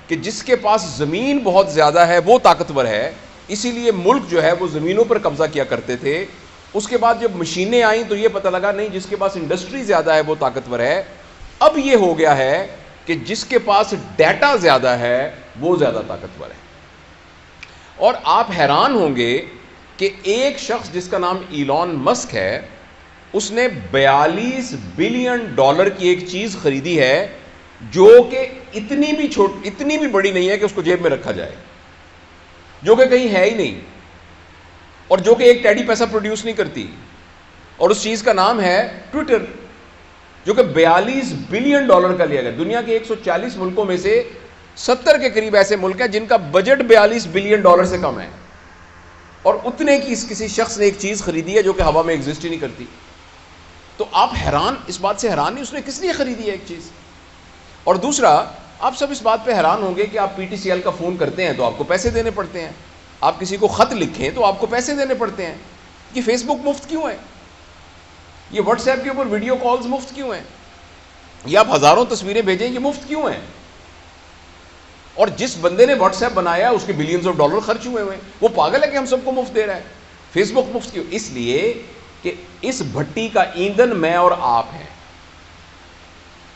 کہ جس کے پاس زمین بہت زیادہ ہے وہ طاقتور ہے، اسی لیے ملک جو ہے وہ زمینوں پر قبضہ کیا کرتے تھے. اس کے بعد جب مشینیں آئیں تو یہ پتہ لگا نہیں، جس کے پاس انڈسٹری زیادہ ہے وہ طاقتور ہے. اب یہ ہو گیا ہے کہ جس کے پاس ڈیٹا زیادہ ہے وہ زیادہ طاقتور ہے. اور آپ حیران ہوں گے کہ ایک شخص جس کا نام ایلون مسک ہے، اس نے $42 بلین کی ایک چیز خریدی ہے جو کہ اتنی بھی بڑی نہیں ہے کہ اس کو جیب میں رکھا جائے، جو کہ کہیں ہے ہی نہیں، اور جو کہ ایک ٹیڈی پیسہ پروڈیوس نہیں کرتی. اور اس چیز کا نام ہے ٹویٹر، جو کہ $42 بلین کا لیا گیا. دنیا کے 140 ملکوں میں سے 70 کے قریب ایسے ملک ہیں جن کا بجٹ $42 بلین سے کم ہے، اور اتنے کی کسی شخص نے ایک چیز خریدی ہے جو کہ ہوا میں ایگزسٹ ہی نہیں کرتی. تو آپ حیران، اس بات سے حیران نہیں اس نے کس لیے خریدی ہے ایک چیز. اور دوسرا، آپ سب اس بات پہ حیران ہوں گے کہ آپ PTCL کا فون کرتے ہیں تو آپ کو پیسے دینے پڑتے ہیں، آپ کسی کو خط لکھیں تو آپ کو پیسے دینے پڑتے ہیں. یہ فیس بک مفت کیوں ہے؟ یہ واٹس ایپ کے اوپر ویڈیو کالز مفت کیوں ہیں؟ یہ آپ ہزاروں تصویریں بھیجیں، یہ مفت کیوں ہیں؟ اور جس بندے نے واٹس ایپ بنایا اس کے بلینز آف ڈالر خرچ ہوئے ہیں، وہ پاگل ہے کہ ہم سب کو مفت دے رہا ہے. فیس بک مفت کیوں؟ اس لیے کہ اس بھٹی کا ایندھن میں اور آپ ہیں.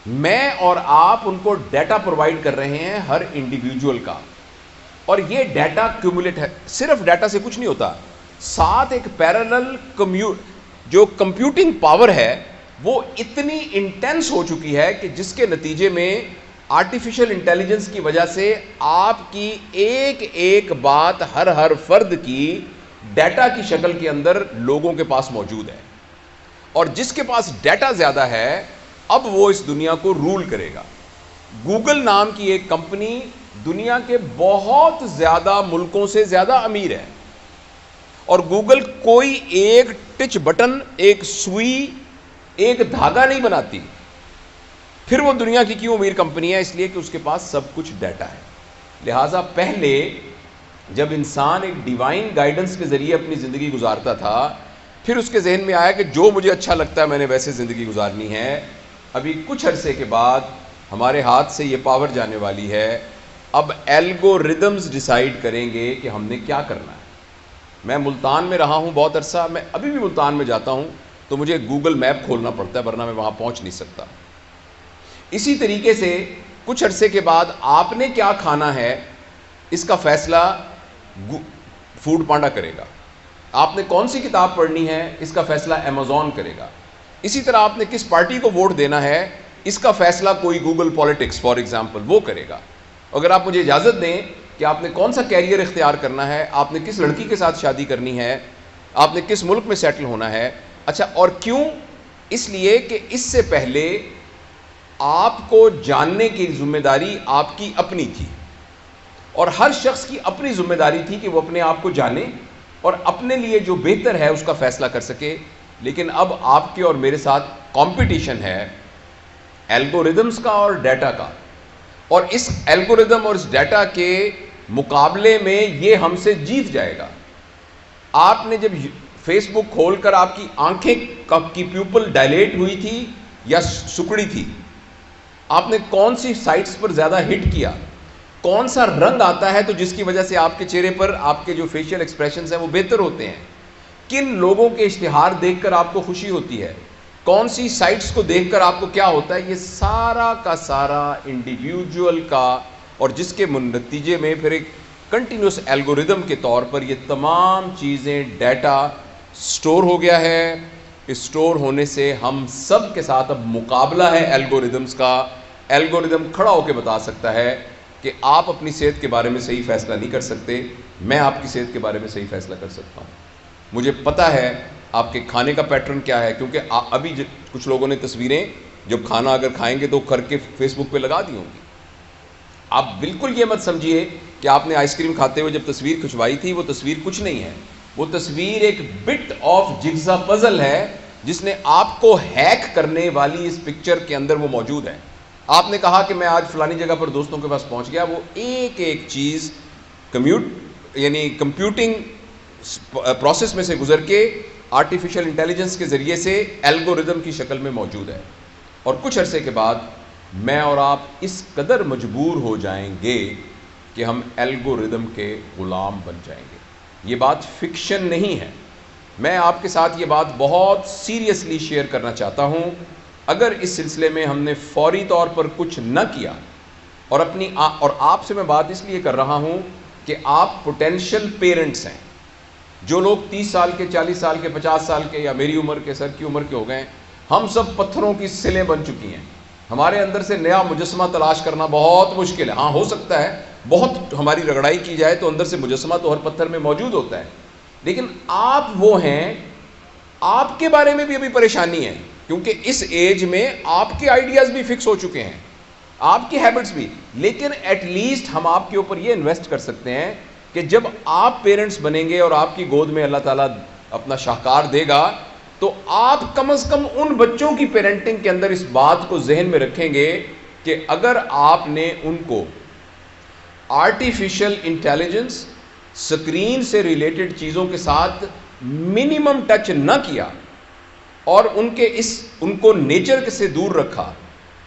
میں اور آپ ان کو ڈیٹا پرووائڈ کر رہے ہیں ہر انڈیویجول کا، اور یہ ڈیٹا کیومولیٹ ہے. صرف ڈیٹا سے کچھ نہیں ہوتا، ساتھ ایک پیرالل جو کمپیوٹنگ پاور ہے وہ اتنی انٹینس ہو چکی ہے کہ جس کے نتیجے میں آرٹیفیشل انٹیلیجنس کی وجہ سے آپ کی ایک بات ہر فرد کی ڈیٹا کی شکل کے اندر لوگوں کے پاس موجود ہے. اور جس کے پاس ڈیٹا زیادہ ہے اب وہ اس دنیا کو رول کرے گا. گوگل نام کی ایک کمپنی دنیا کے بہت زیادہ ملکوں سے زیادہ امیر ہے، اور گوگل کوئی ایک ٹچ بٹن، ایک سوئی، ایک دھاگا نہیں بناتی. پھر وہ دنیا کی کیوں امیر کمپنی ہے؟ اس لیے کہ اس کے پاس سب کچھ ڈیٹا ہے. لہٰذا پہلے جب انسان ایک ڈیوائن گائیڈنس کے ذریعے اپنی زندگی گزارتا تھا، پھر اس کے ذہن میں آیا کہ جو مجھے اچھا لگتا ہے میں نے ویسے زندگی گزارنی ہے. ابھی کچھ عرصے کے بعد ہمارے ہاتھ سے یہ پاور جانے والی ہے. اب الگوریدمز ڈیسائیڈ کریں گے کہ ہم نے کیا کرنا ہے. میں ملتان میں رہا ہوں بہت عرصہ، میں ابھی بھی ملتان میں جاتا ہوں تو مجھے گوگل میپ کھولنا پڑتا ہے، ورنہ میں وہاں پہنچ نہیں سکتا. اسی طریقے سے کچھ عرصے کے بعد آپ نے کیا کھانا ہے اس کا فیصلہ فوڈ پانڈا کرے گا. آپ نے کون سی کتاب پڑھنی ہے اس کا فیصلہ امیزون کرے گا. اسی طرح آپ نے کس پارٹی کو ووٹ دینا ہے اس کا فیصلہ کوئی گوگل پالیٹکس فار ایگزامپل وہ کرے گا. اگر آپ مجھے اجازت دیں کہ آپ نے کون سا کیریئر اختیار کرنا ہے، آپ نے کس لڑکی کے ساتھ شادی کرنی ہے، آپ نے کس ملک میں سیٹل ہونا ہے. اچھا، اور کیوں؟ اس لیے کہ اس سے پہلے آپ کو جاننے کی ذمہ داری آپ کی اپنی تھی، اور ہر شخص کی اپنی ذمہ داری تھی کہ وہ اپنے آپ کو جانے اور اپنے لیے جو بہتر ہے اس کا فیصلہ کر سکے. لیکن اب آپ کے اور میرے ساتھ کمپٹیشن ہے الگوریدمز کا اور ڈیٹا کا، اور اس الگوریدم اور اس ڈیٹا کے مقابلے میں یہ ہم سے جیت جائے گا. آپ نے جب فیس بک کھول کر آپ کی آنکھیں کی پیوپل ڈائلیٹ ہوئی تھی یا سکڑی تھی، آپ نے کون سی سائٹس پر زیادہ ہٹ کیا، کون سا رنگ آتا ہے تو جس کی وجہ سے آپ کے چہرے پر آپ کے جو فیشل ایکسپریشنز ہیں وہ بہتر ہوتے ہیں، کن لوگوں کے اشتہار دیکھ کر آپ کو خوشی ہوتی ہے، کون سی سائٹس کو دیکھ کر آپ کو کیا ہوتا ہے، یہ سارا کا سارا انڈیویجول کا، اور جس کے نتیجے میں پھر ایک کنٹینیوس الگوریدم کے طور پر یہ تمام چیزیں ڈیٹا سٹور ہو گیا ہے. اسٹور ہونے سے ہم سب کے ساتھ اب مقابلہ ہے الگوریدمز کا. الگوریدم کھڑا ہو کے بتا سکتا ہے کہ آپ اپنی صحت کے بارے میں صحیح فیصلہ نہیں کر سکتے، میں آپ کی صحت کے بارے میں صحیح فیصلہ کر سکتا ہوں. مجھے پتہ ہے آپ کے کھانے کا پیٹرن کیا ہے، کیونکہ ابھی کچھ لوگوں نے تصویریں جب کھانا اگر کھائیں گے تو کر کے فیس بک پہ لگا دی ہوں گی. آپ بالکل یہ مت سمجھیے کہ آپ نے آئس کریم کھاتے ہوئے جب تصویر کھنچوائی تھی وہ تصویر کچھ نہیں ہے، وہ تصویر ایک بٹ آف جگزا پزل ہے جس نے آپ کو ہیک کرنے والی اس پکچر کے اندر وہ موجود ہے. آپ نے کہا کہ میں آج فلانی جگہ پر دوستوں کے پاس پہنچ گیا، وہ ایک ایک چیز کمپیوٹنگ پروسیس میں سے گزر کے آرٹیفیشل انٹیلیجنس کے ذریعے سے الگوریدم کی شکل میں موجود ہے. اور کچھ عرصے کے بعد میں اور آپ اس قدر مجبور ہو جائیں گے کہ ہم الگوریدم کے غلام بن جائیں گے. یہ بات فکشن نہیں ہے. میں آپ کے ساتھ یہ بات بہت سیریسلی شیئر کرنا چاہتا ہوں. اگر اس سلسلے میں ہم نے فوری طور پر کچھ نہ کیا اور آپ سے میں بات اس لیے کر رہا ہوں کہ آپ پوٹینشیل پیرنٹس ہیں. جو لوگ 30 سال کے، 40 سال کے، 50 سال کے یا میری عمر کے، سر کی عمر کے ہو گئے ہیں، ہم سب پتھروں کی سلیں بن چکی ہیں. ہمارے اندر سے نیا مجسمہ تلاش کرنا بہت مشکل ہے. ہاں ہو سکتا ہے بہت ہماری رگڑائی کی جائے تو اندر سے مجسمہ تو ہر پتھر میں موجود ہوتا ہے. لیکن آپ وہ ہیں، آپ کے بارے میں بھی ابھی پریشانی ہے، کیونکہ اس ایج میں آپ کے آئیڈیاز بھی فکس ہو چکے ہیں، آپ کی ہیبٹس بھی. لیکن ایٹ لیسٹ ہم آپ کے اوپر یہ انویسٹ کر سکتے ہیں کہ جب آپ پیرنٹس بنیں گے اور آپ کی گود میں اللہ تعالیٰ اپنا شاہکار دے گا تو آپ کم از کم ان بچوں کی پیرنٹنگ کے اندر اس بات کو ذہن میں رکھیں گے کہ اگر آپ نے ان کو آرٹیفیشل انٹیلیجنس، سکرین سے ریلیٹڈ چیزوں کے ساتھ منیمم ٹچ نہ کیا اور ان کو نیچر سے دور رکھا،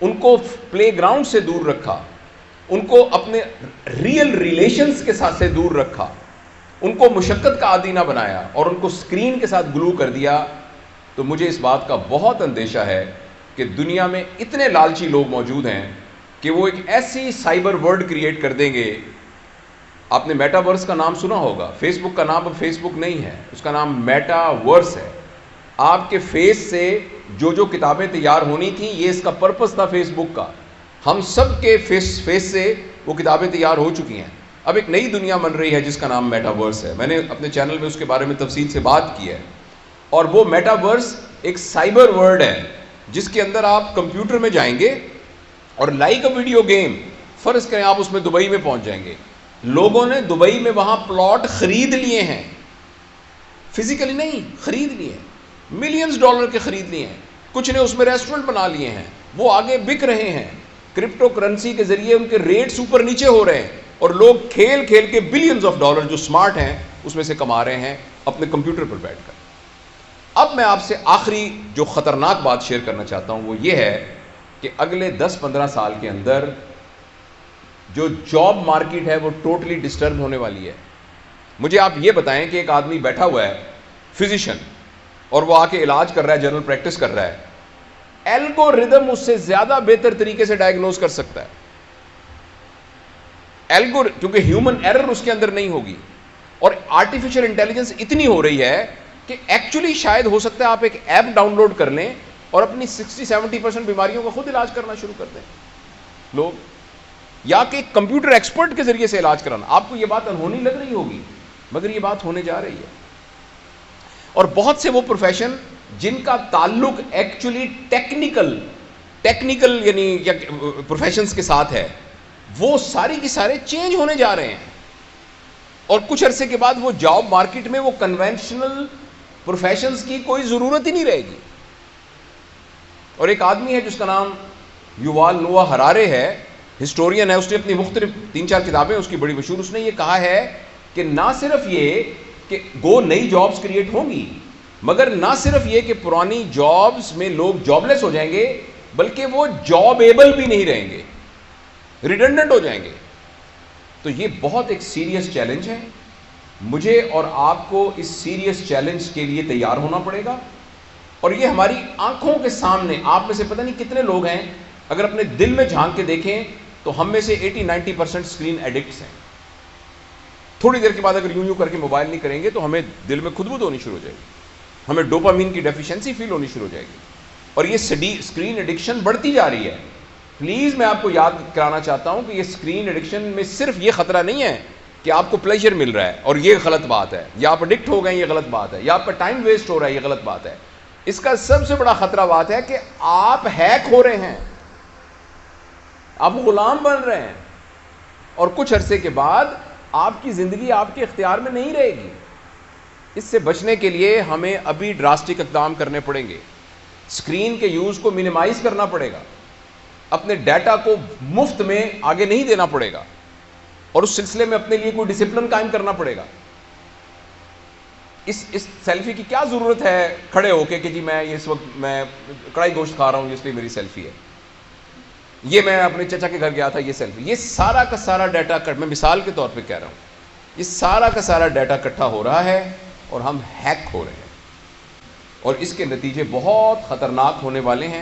ان کو پلے گراؤنڈ سے دور رکھا، ان کو اپنے ریئل ریلیشنز کے ساتھ سے دور رکھا، ان کو مشقت کا عادی نہ بنایا اور ان کو سکرین کے ساتھ گلو کر دیا، تو مجھے اس بات کا بہت اندیشہ ہے کہ دنیا میں اتنے لالچی لوگ موجود ہیں کہ وہ ایک ایسی سائبر ورلڈ کریٹ کر دیں گے. آپ نے میٹا ورس کا نام سنا ہوگا. فیس بک کا نام اب فیس بک نہیں ہے، اس کا نام میٹا ورس ہے. آپ کے فیس سے جو کتابیں تیار ہونی تھیں، یہ اس کا پرپس تھا فیس بک کا. ہم سب کے فیس سے وہ کتابیں تیار ہو چکی ہیں. اب ایک نئی دنیا بن رہی ہے جس کا نام میٹا ورس ہے. میں نے اپنے چینل میں اس کے بارے میں تفصیل سے بات کی ہے. اور وہ میٹا ورس ایک سائبر ورلڈ ہے جس کے اندر آپ کمپیوٹر میں جائیں گے اور لائک اے ویڈیو گیم، فرض کریں آپ اس میں دبئی میں پہنچ جائیں گے. لوگوں نے دبئی میں وہاں پلاٹ خرید لیے ہیں، فزیکلی نہیں، خرید لیے ہیں، ملینز ڈالر کے خرید لیے ہیں. کچھ نے اس میں ریسٹورنٹ بنا لیے ہیں، وہ آگے بک رہے ہیں. کرپٹو کرنسی کے ذریعے ان کے ریٹس اوپر نیچے ہو رہے ہیں اور لوگ کھیل کے بلینز آف ڈالر جو سمارٹ ہیں اس میں سے کما رہے ہیں اپنے کمپیوٹر پر بیٹھ کر. اب میں آپ سے آخری جو خطرناک بات شیئر کرنا چاہتا ہوں وہ یہ ہے کہ اگلے 10-15 سال کے اندر جو جاب مارکیٹ ہے وہ ٹوٹلی ڈسٹرب ہونے والی ہے. مجھے آپ یہ بتائیں کہ ایک آدمی بیٹھا ہوا ہے فزیشین اور وہ آ کے علاج کر رہا ہے، جنرل پریکٹس کر رہا ہے، الگوریدم اس سے زیادہ بہتر طریقے سے ڈائگنوز کر سکتا ہے. کیونکہ ہیومن ایرر اس کے اندر نہیں ہوگی. اور آرٹیفیشل انٹیلیجنس اتنی ہو رہی ہے کہ ایکچولی شاید ہو سکتا ہے آپ ایک ایپ ڈاؤن لوڈ کر لیں اور اپنی 60-70% بیماریوں کا خود علاج کرنا شروع کر دیں لوگ، یا کہ کمپیوٹر ایکسپرٹ کے ذریعے سے علاج کرانا. آپ کو یہ بات انہونی لگ رہی ہوگی مگر یہ بات ہونے جا رہی ہے. اور بہت سے وہ پروفیشن جن کا تعلق ایکچولی ٹیکنیکل یعنی پروفیشنز کے ساتھ ہے، وہ ساری کی سارے چینج ہونے جا رہے ہیں. اور کچھ عرصے کے بعد وہ جاب مارکیٹ میں وہ کنونشنل پروفیشنز کی کوئی ضرورت ہی نہیں رہے گی. اور ایک آدمی ہے جس کا نام یووال نوآ ہرارے ہے، ہسٹورین ہے. اس نے اپنی مختلف 3-4 کتابیں اس کی بڑی مشہور. اس نے یہ کہا ہے کہ نہ صرف یہ کہ نئی جابز کریٹ ہوں گی، مگر نہ صرف یہ کہ پرانی جابز میں لوگ جاب لیس ہو جائیں گے، بلکہ وہ جاب ایبل بھی نہیں رہیں گے، ریڈنڈنٹ ہو جائیں گے. تو یہ بہت ایک سیریس چیلنج ہے. مجھے اور آپ کو اس سیریس چیلنج کے لیے تیار ہونا پڑے گا. اور یہ ہماری آنکھوں کے سامنے، آپ میں سے پتہ نہیں کتنے لوگ ہیں اگر اپنے دل میں جھانک کے دیکھیں تو ہم میں سے 80-90% اسکرین ایڈکٹس ہیں. تھوڑی دیر کے بعد اگر یوں کر کے موبائل نہیں کریں گے تو ہمیں دل میں خودبود ہونی شروع ہو جائے گی، ہمیں ڈوپامین کی ڈیفیشنسی فیل ہونی شروع ہو جائے گی. اور یہ اسکرین ایڈکشن بڑھتی جا رہی ہے. پلیز میں آپ کو یاد کرانا چاہتا ہوں کہ یہ اسکرین ایڈکشن میں صرف یہ خطرہ نہیں ہے کہ آپ کو پلیجر مل رہا ہے اور یہ غلط بات ہے، یا آپ ایڈکٹ ہو گئے یہ غلط بات ہے، یا آپ کا ٹائم ویسٹ ہو رہا ہے یہ غلط بات ہے. اس کا سب سے بڑا خطرہ بات ہے کہ آپ ہیک ہو رہے ہیں، آپ غلام بن رہے ہیں اور کچھ عرصے کے بعد آپ کی زندگی آپ کے اختیار میں نہیں رہے گی. اس سے بچنے کے لیے ہمیں ابھی ڈراسٹک اقدام کرنے پڑیں گے. اسکرین کے یوز کو منیمائز کرنا پڑے گا، اپنے ڈیٹا کو مفت میں آگے نہیں دینا پڑے گا، اور اس سلسلے میں اپنے لیے کوئی ڈسپلن قائم کرنا پڑے گا. اس سیلفی کی کیا ضرورت ہے کھڑے ہو کے کہ جی میں اس وقت میں کڑھائی گوشت کھا رہا ہوں اس لیے میری سیلفی ہے. یہ میں اپنے چچا کے گھر گیا تھا، یہ سیلفی، یہ سارا کا سارا ڈیٹا میں مثال کے طور پہ کہہ رہا ہوں، یہ سارا کا سارا ڈیٹا اکٹھا ہو رہا ہے اور ہم ہیک ہو رہے ہیں، اور اس کے نتیجے بہت خطرناک ہونے والے ہیں۔